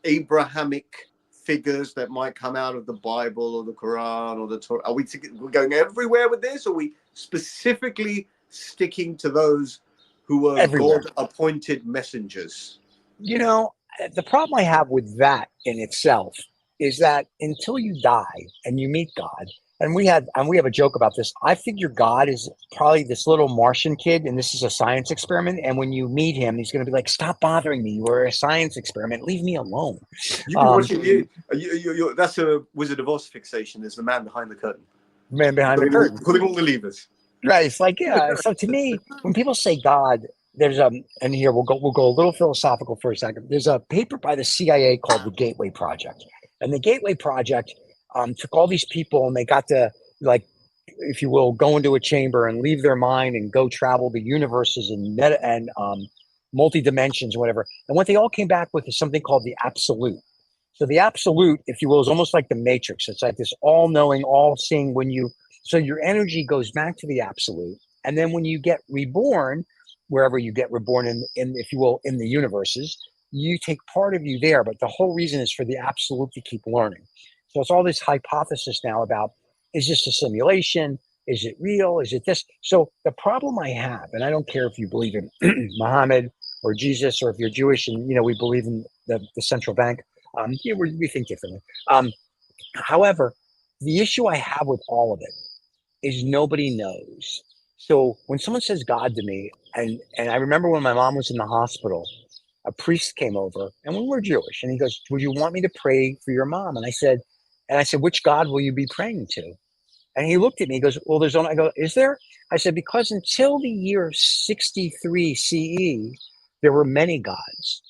Abrahamic figures that might come out of the Bible or the Quran or the Torah? Are we going everywhere with this? Or are we specifically sticking to those who were God-appointed messengers? The problem I have with that in itself is that until you die and you meet God, and we have a joke about this, I figure God is probably this little Martian kid, and this is a science experiment. And when you meet him, he's going to be like, "Stop bothering me. You were a science experiment. Leave me alone." That's a Wizard of Oz fixation. There's the man behind the curtain. Man behind the curtain. Pulling all the levers. Right. It's like, So to me, when people say God, there's and here we'll go a little philosophical for a second. There's a paper by the CIA called the Gateway Project, and the Gateway Project took all these people and they got to, like, if you will, go into a chamber and leave their mind and go travel the universes and multi dimensions, whatever. And what they all came back with is something called the absolute. So the absolute, if you will, is almost like the Matrix. It's like this all-knowing, all-seeing. So your energy goes back to the absolute, and then when you get reborn, wherever you get reborn in, if you will, in the universes, you take part of you there. But the whole reason is for the absolute to keep learning. So it's all this hypothesis now about, is this a simulation? Is it real? Is it this? So the problem I have, and I don't care if you believe in Muhammad or Jesus, or if you're Jewish and, we believe in the central bank, we think differently. However, the issue I have with all of it is nobody knows. So when someone says God to me, and I remember when my mom was in the hospital, a priest came over, and we were Jewish, and he goes, "Would you want me to pray for your mom?" And I said, "Which God will you be praying to?" And he looked at me, he goes, "Well, there's only," I go, "Is there?" I said, "Because until the year 63 CE, there were many gods."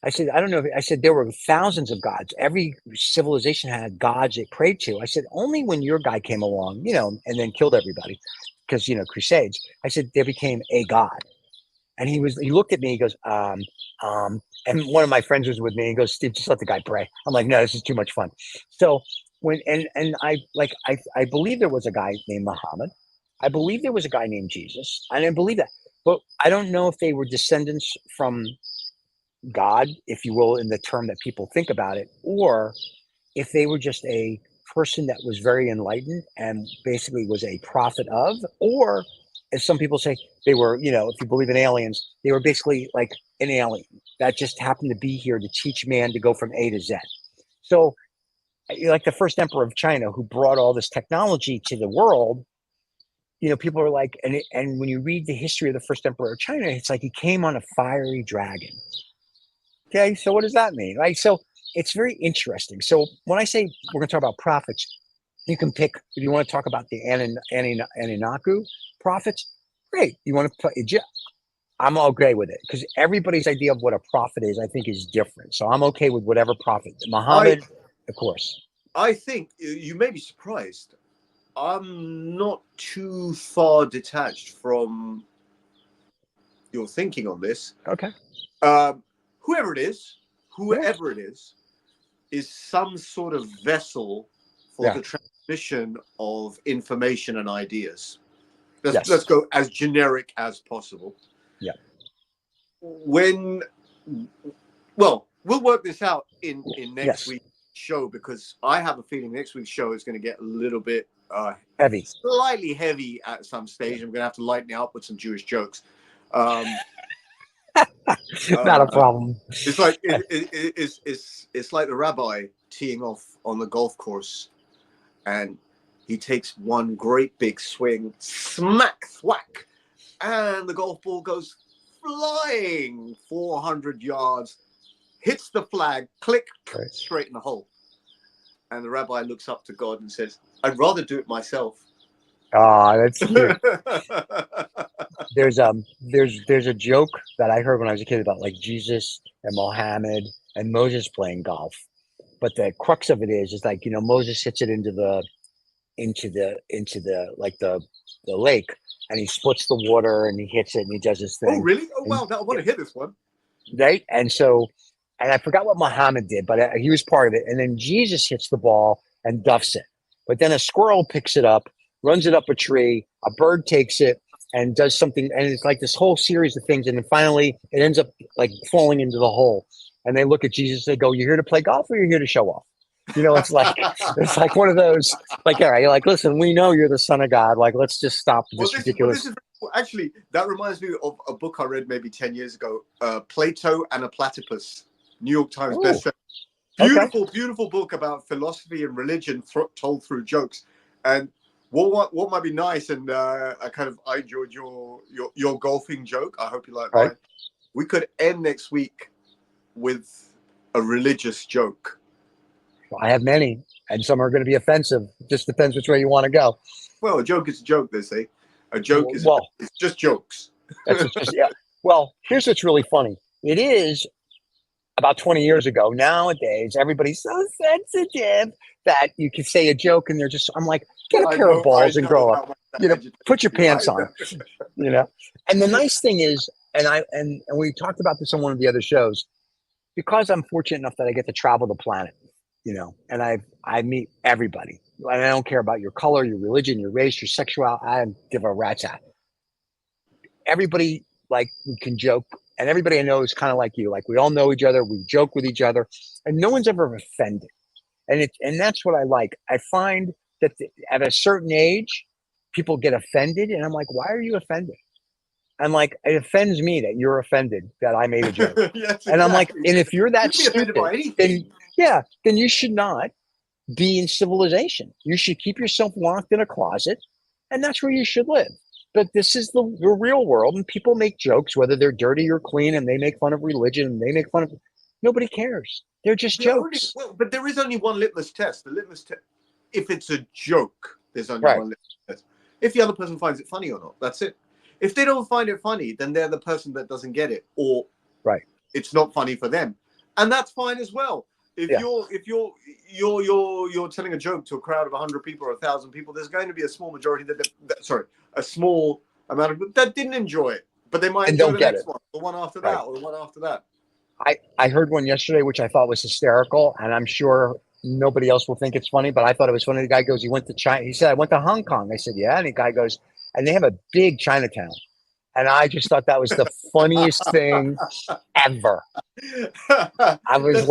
I said, "I don't know." I said, "There were thousands of gods. Every civilization had gods it prayed to." I said, "Only when your guy came along, and then killed everybody because, crusades." I said, "There became a god." And he looked at me, he goes, and one of my friends was with me. He goes, "Steve, just let the guy pray." I'm like, "No, this is too much fun." So I believe there was a guy named Muhammad. I believe there was a guy named Jesus. I didn't believe that. But I don't know if they were descendants from God, if you will, in the term that people think about it, or if they were just a person that was very enlightened and basically was a prophet of, or as some people say, they were, if you believe in aliens, they were basically like an alien that just happened to be here to teach man to go from A to Z. So, like the first emperor of China who brought all this technology to the world, people are like, and when you read the history of the first emperor of China, it's like he came on a fiery dragon. Okay, so what does that mean, right? So it's very interesting. So when I say we're going to talk about prophets, you can pick, if you want to talk about the Anunnaki prophets, great. You want to put, I'm okay with it because everybody's idea of what a prophet is, I think, is different. So I'm okay with whatever prophet. Muhammad, of course. I think you may be surprised. I'm not too far detached from your thinking on this. Okay. Whoever it is some sort of vessel for the transmission of information and ideas. Let's go as generic as possible. Yeah. We'll work this out in next week's show, because I have a feeling next week's show is going to get a little bit heavy, slightly heavy at some stage. I'm going to have to lighten it up with some Jewish jokes. Not a problem. It's like it's like the rabbi teeing off on the golf course, and he takes one great big swing, smack, thwack, and the golf ball goes flying 400 yards, hits the flag, click, straight in the hole. And the rabbi looks up to God and says, "I'd rather do it myself." Ah, that's cute. There's a joke that I heard when I was a kid about like Jesus and Mohammed and Moses playing golf, but the crux of it is like Moses hits it into the like the lake, and he splits the water and he hits it and he does his thing. Oh really? Oh wow! I want to hear this one. Right, and I forgot what Muhammad did, but he was part of it. And then Jesus hits the ball and duffs it, but then a squirrel picks it up, runs it up a tree, a bird takes it and does something, and it's like this whole series of things, and then finally it ends up like falling into the hole. And they look at Jesus, they go, "You're here to play golf, or you're here to show off?" It's like one of those, like, all right, you're like, "Listen, we know you're the son of God. Like, let's just stop this ridiculous." Actually, that reminds me of a book I read maybe 10 years ago, Plato and a Platypus, New York Times bestseller. Beautiful book about philosophy and religion told through jokes. And what might be nice, and I enjoyed your golfing joke. I hope you like mine. We could end next week with a religious joke. Well, I have many, and some are going to be offensive. Just depends which way you want to go. Well, a joke is a joke, they say. A joke it's just jokes. Well, here's what's really funny. It is about 20 years ago. Nowadays, everybody's so sensitive that you can say a joke and I'm like, get a pair of balls and grow up. Put your pants on. And the nice thing is, and we talked about this on one of the other shows, because I'm fortunate enough that I get to travel the planet, and I meet everybody. And I don't care about your color, your religion, your race, your sexuality. I don't give a rat's ass. Everybody we can joke, and everybody I know is kind of like you. Like, we all know each other, we joke with each other, and no one's ever offended. And that's what I like. I find that at a certain age, people get offended, and I'm like, why are you offended? I'm like, it offends me that you're offended that I made a joke. And I'm like, and if you're that stupid, then you should not be in civilization. You should keep yourself locked in a closet, and that's where you should live. but this is the real world, and people make jokes, whether they're dirty or clean, and they make fun of religion, and they make fun of. Nobody cares. They're just jokes. But there is only one litmus test. The litmus test, if it's a joke, there's only one litmus test. If the other person finds it funny or not, that's it. If they don't find it funny, then they're the person that doesn't get it, or it's not funny for them, and that's fine as well. If you're telling a joke to a crowd of 100 people or 1,000 people, there's going to be a small majority a small amount of that didn't enjoy it, but they might enjoy the next one, the one after that, or the one after that. I heard one yesterday, which I thought was hysterical, and I'm sure nobody else will think it's funny, but I thought it was funny. The guy goes, he went to China. He said, I went to Hong Kong. I said, yeah. And the guy goes, and they have a big Chinatown. And I just thought that was the funniest thing ever. I was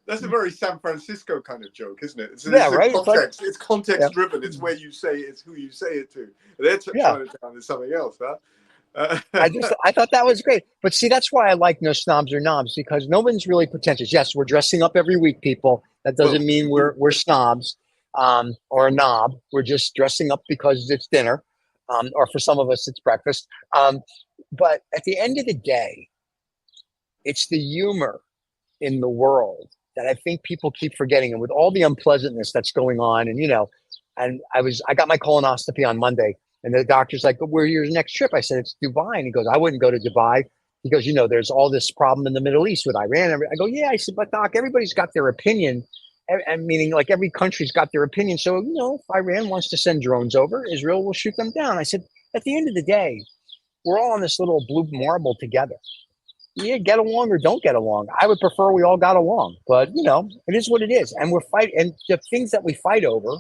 that's a very San Francisco kind of joke, isn't it? It's right. Context. It's context driven. It's where you say it's who you say it to. Their Chinatown is something else, huh? I thought that was great. But see, that's why I like No Snobs or Knobs, because no one's really pretentious. Yes, we're dressing up every week, people. That doesn't mean we're snobs or a knob. We're just dressing up because it's dinner, or for some of us, it's breakfast. But at the end of the day, it's the humor in the world that I think people keep forgetting. And with all the unpleasantness that's going on, and I got my colonoscopy on Monday. And the doctor's like, where's your next trip? I said, it's Dubai. And he goes, I wouldn't go to Dubai. He goes, there's all this problem in the Middle East with Iran. I go, yeah. I said, but Doc, everybody's got their opinion. And meaning like every country's got their opinion. So, if Iran wants to send drones over, Israel will shoot them down. I said, at the end of the day, we're all on this little blue marble together. Yeah, get along or don't get along. I would prefer we all got along. But, it is what it is. And we're fighting. And the things that we fight over,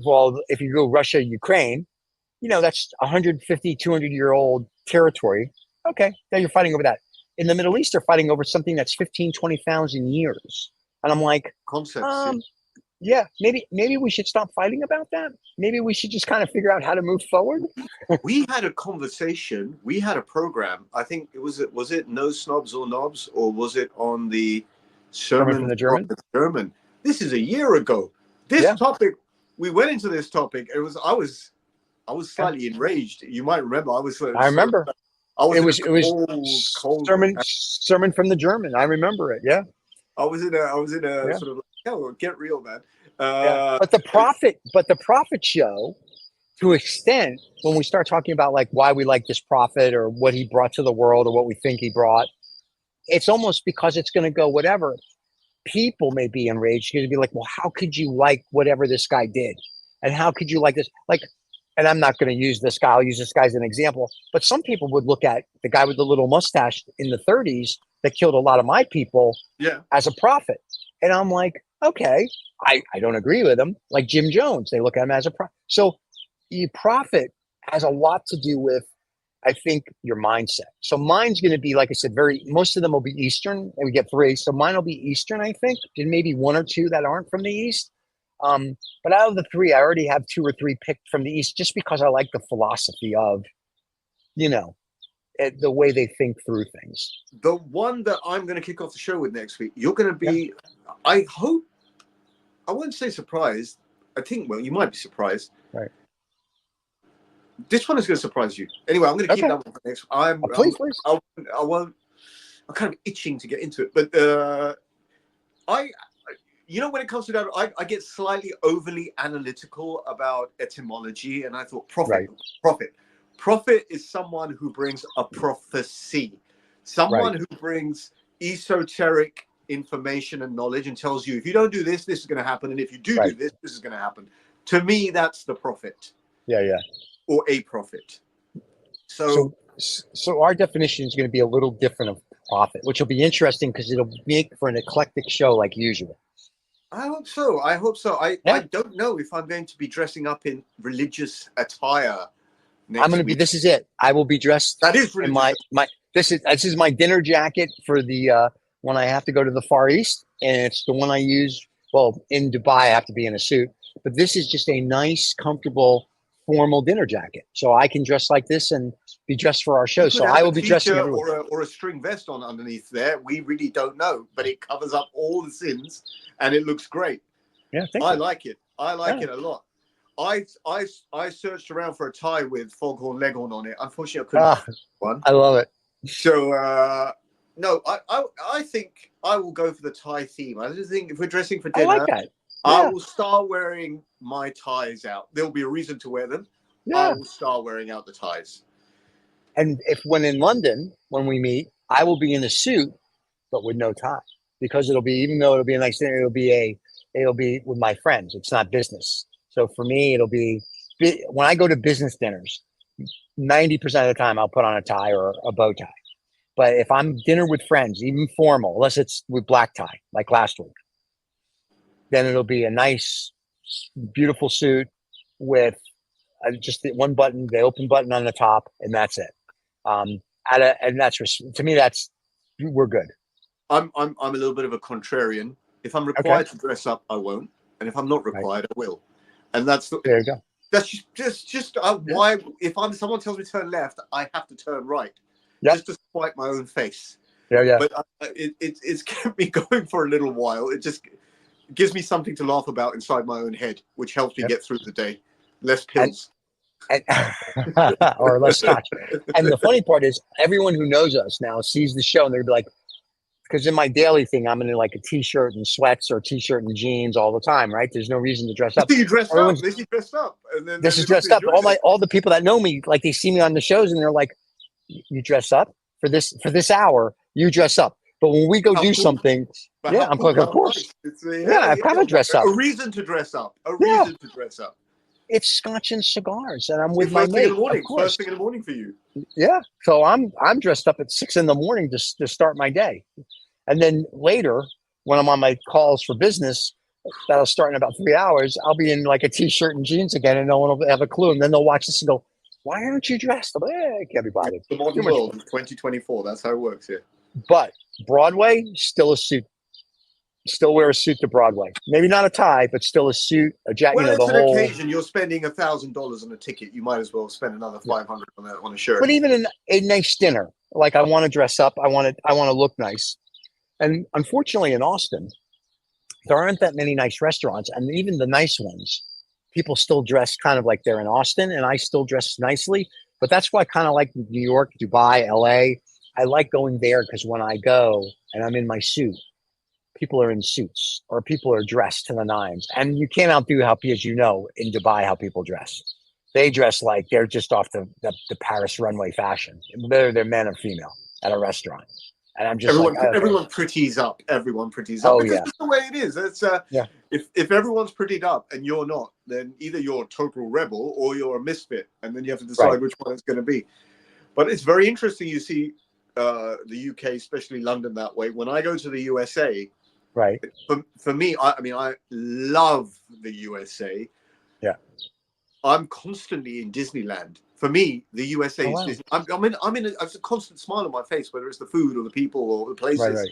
well, if you go Russia, Ukraine, that's 150, 200-year-old territory. Okay, now you're fighting over that. In the Middle East, they're fighting over something that's 15, 20,000 years. And I'm like, maybe we should stop fighting about that. Maybe we should just kind of figure out how to move forward. We had a conversation. We had a program. I think was it No Snobs or Knobs, or was it on the Sermon from the German? This is a year ago. This topic. We went into this topic. I was slightly enraged. You might remember. I remember. It was cold sermon from the German. I remember it. Yeah. I was in a sort of get real, man. But the prophet show, to extent, when we start talking about like why we like this prophet or what he brought to the world or what we think he brought, it's almost because it's going to go whatever. People may be enraged. You're going to be like, well, how could you like whatever this guy did? And how could you like this? Like, and I'm not going to use this guy. I'll use this guy as an example. But some people would look at the guy with the little mustache in the 30s that killed a lot of my people as a prophet. And I'm like, okay, I don't agree with him. Like Jim Jones, they look at him as a prophet. So the prophet has a lot to do with, I think, your mindset. So mine's going to be, like I said, most of them will be Eastern, and we get 3. So mine will be Eastern, I think, and maybe 1 or 2 that aren't from the East. But out of the 3, I already have 2 or 3 picked from the East, just because I like the philosophy of, the way they think through things. The one that I'm going to kick off the show with next week, you're going to be, I hope, I wouldn't say surprised. I think, well, you might be surprised. Right. This one is going to surprise you. Anyway, I'm going to keep that one for next. Please. I won't. I'm kind of itching to get into it, but when it comes to that, I get slightly overly analytical about etymology, and I thought prophet is someone who brings a prophecy, someone who brings esoteric information and knowledge and tells you, if you don't do this, this is going to happen, and if you do this, this is going to happen. To me, that's the prophet. Or a prophet. So our definition is going to be a little different of prophet, which will be interesting because it'll make for an eclectic show like usual. I hope so. I don't know if I'm going to be dressing up in religious attire next week. This is it. I will be dressed. That is religious. This is my dinner jacket for the when I have to go to the Far East, and it's the one I use. Well, in Dubai, I have to be in a suit, but this is just a nice, comfortable, formal dinner jacket, so I can dress like this and be dressed for our show. So I will be dressing or a string vest on underneath there. We really don't know, but it covers up all the sins and it looks great. Yeah, I like it. I like it a lot. I searched around for a tie with foghorn leghorn on it. Unfortunately, I couldn't find one. I love it. So no, I think I will go for the tie theme. I just think if we're dressing for dinner, I like that. I Yeah. will start wearing my ties out. There'll be a reason to wear them. Yeah. I will start wearing out the ties. And when in London, when we meet, I will be in a suit, but with no tie, because even though it'll be a nice dinner, it'll be with my friends. It's not business. So for me, it'll be when I go to business dinners, 90% of the time I'll put on a tie or a bow tie. But if I'm dinner with friends, even formal, unless it's with black tie, like last week, then it'll be a nice, beautiful suit with just the one button, the open button on the top, and that's it. And that's to me, we're good. I'm a little bit of a contrarian. If I'm required to dress up, I won't, and if I'm not required, I will. And that's there you go. That's just why if someone tells me to turn left, I have to turn right, just to spite my own face. Yeah. But it's kept me going for a little while. It just gives me something to laugh about inside my own head, which helps me get through the day. Less pills. Or less scotch. And the funny part is, everyone who knows us now sees the show and they'll be like, because in my daily thing, I'm in like a t-shirt and sweats or t-shirt and jeans all the time, right? There's no reason to dress up. You dressed up. This is dressed up. And then this is dressed up. All the people that know me, like they see me on the shows and they're like, "You dress up for this hour. You dress up." But when we go do something, I'm like, of course. I probably dress up. A reason to dress up. A reason to dress up. It's Scotch and cigars, and I'm with my mate. First thing in the morning for you. Yeah, so I'm dressed up at 6 a.m. to start my day, and then later when I'm on my calls for business that'll start in about 3 hours, I'll be in like a t-shirt and jeans again, and no one will have a clue. And then they'll watch this and go, "Why aren't you dressed?" I'm like, I can't be bothered. The modern world, 2024. That's how it works here. But Broadway, still a suit. Still wear a suit to Broadway. Maybe not a tie, but still a suit, a jacket. Well, it's an occasion. You're spending $1,000 on a ticket. You might as well spend another $500 on a shirt. But even in a nice dinner, like I want to dress up. I want to look nice. And unfortunately, in Austin, there aren't that many nice restaurants, and even the nice ones, people still dress kind of like they're in Austin, and I still dress nicely. But that's why I kind of like New York, Dubai, LA. I like going there because when I go and I'm in my suit, people are in suits or people are dressed to the nines. And you can't outdo as you know, in Dubai, how people dress. They dress like they're just off the Paris runway fashion. Whether they're men or female at a restaurant. And I'm just everyone pretties up. Everyone pretties up. Because that's the way it is. It's if everyone's prettied up and you're not, then either you're a total rebel or you're a misfit. And then you have to decide which one it's going to be. But it's very interesting you see the UK, especially London, that way. When I go to the USA, for me, I love the USA. Yeah, I'm constantly in Disneyland. For me, the USA is Disney. I'm in a constant smile on my face, whether it's the food or the people or the places.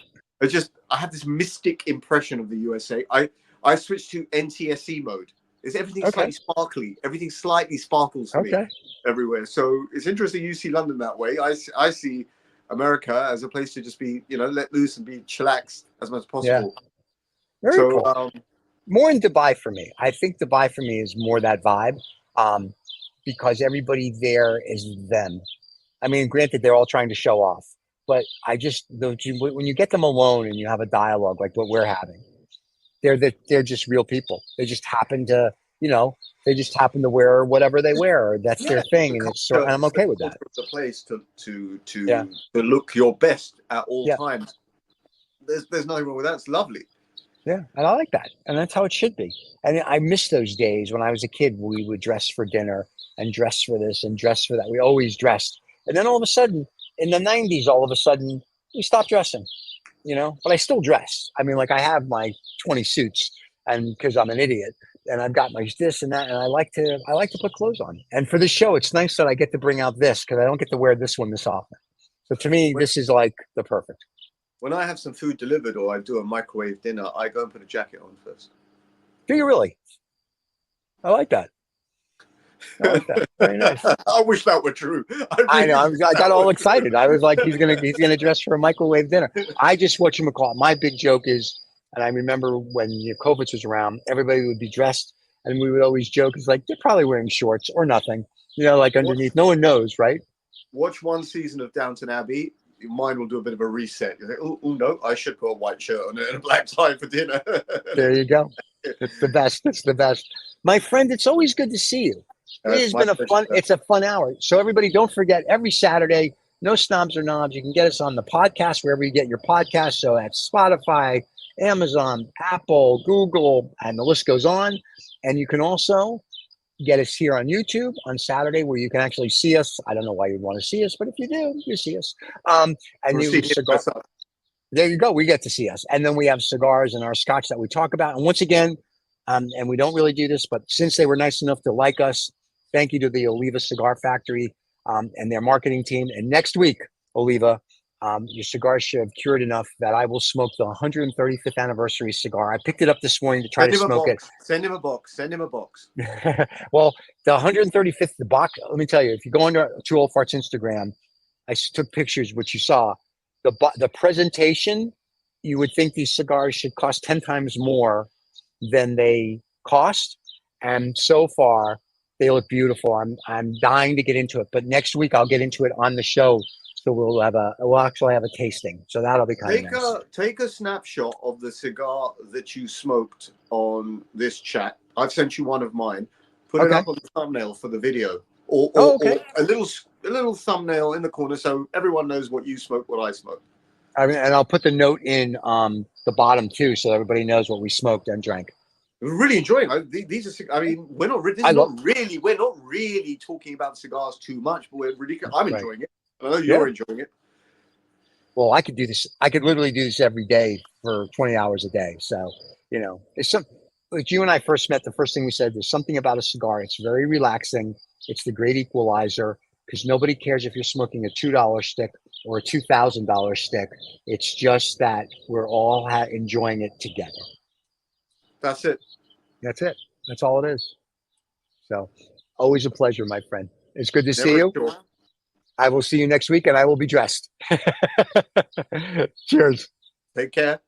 I have this mystic impression of the USA. I switched to NTSC mode. Is everything slightly sparkly? Everything slightly sparkles for me everywhere. So it's interesting you see London that way. I see America as a place to just be, let loose and be chillaxed as much as possible. Very cool. More in Dubai for me. I think Dubai for me is more that vibe, because everybody there is them. I mean, granted, they're all trying to show off, but when you get them alone and you have a dialogue like what we're having, they're just real people. They just happen to, wear whatever they wear. That's their thing, and and I'm okay with that. It's a place to look your best at all times. There's nothing wrong with that. It's lovely. Yeah, and I like that, and that's how it should be. And I miss those days when I was a kid. We would dress for dinner and dress for this and dress for that. We always dressed, and then all of a sudden, in the '90s, we stopped dressing. But I still dress. I mean, like I have my 20 suits, and because I'm an idiot, and I've got my this and that, and I like to put clothes on. And for this show, it's nice that I get to bring out this because I don't get to wear this one this often. So to me, this is like the perfect. When I have some food delivered or I do a microwave dinner, I go and put a jacket on first. Do you really? I like that. Very nice. I wish that were true. I know. I got all excited. I was like, he's gonna dress for a microwave dinner. I just whatchamacallit. My big joke is, and I remember when COVID was around, everybody would be dressed, And we would always joke, it's like, they're probably wearing shorts or nothing, like underneath. No one knows, right? Watch one season of Downton Abbey. Your mind will do a bit of a reset. You think, oh no, I should put a white shirt on and a black tie for dinner. There you go. It's the best. It's the best. My friend, it's always good to see you. It has been it's a fun hour. So everybody, don't forget, every Saturday, no snobs or knobs. You can get us on the podcast, wherever you get your podcast. So that's Spotify, Amazon, Apple, Google, and the list goes on. And you can also get us here on YouTube on Saturday, where you can actually see us. I don't know why you'd want to see us, but if you do, you see us. And there you go. We get to see us. And then we have cigars and our scotch that we talk about. And once again, and we don't really do this, but since they were nice enough to like us, thank you to the Oliva Cigar Factory and their marketing team. And next week, Oliva, your cigars should have cured enough that I will smoke the 135th anniversary cigar. I picked it up this morning to try to smoke it. Send him a box. Send him a box. Well, the 135th, the box, let me tell you, if you go under True Old Farts Instagram, I took pictures, which you saw. The presentation, you would think these cigars should cost 10 times more than they cost. And so far, they look beautiful. I'm dying to get into it. But next week, I'll get into it on the show. So we'll actually have a tasting. So that'll be kind of nice. Take a snapshot of the cigar that you smoked on this chat. I've sent you one of mine. Put it up on the thumbnail for the video, or a little thumbnail in the corner so everyone knows what you smoked, what I smoked. And I'll put the note in the bottom too, so everybody knows what we smoked and drank. We're really enjoying it. These are. I mean, we're not really talking about cigars too much, but we're really. I'm enjoying it. I know you're enjoying it. Well, I could do this. I could literally do this every day for 20 hours a day. So, it's like you and I first met. The first thing we said, there's something about a cigar. It's very relaxing. It's the great equalizer, because nobody cares if you're smoking a $2 stick or a $2,000 stick. It's just that we're all enjoying it together. That's it. That's it. That's all it is. So, always a pleasure, my friend. It's good to see you. Sure. I will see you next week, and I will be dressed. Cheers. Take care.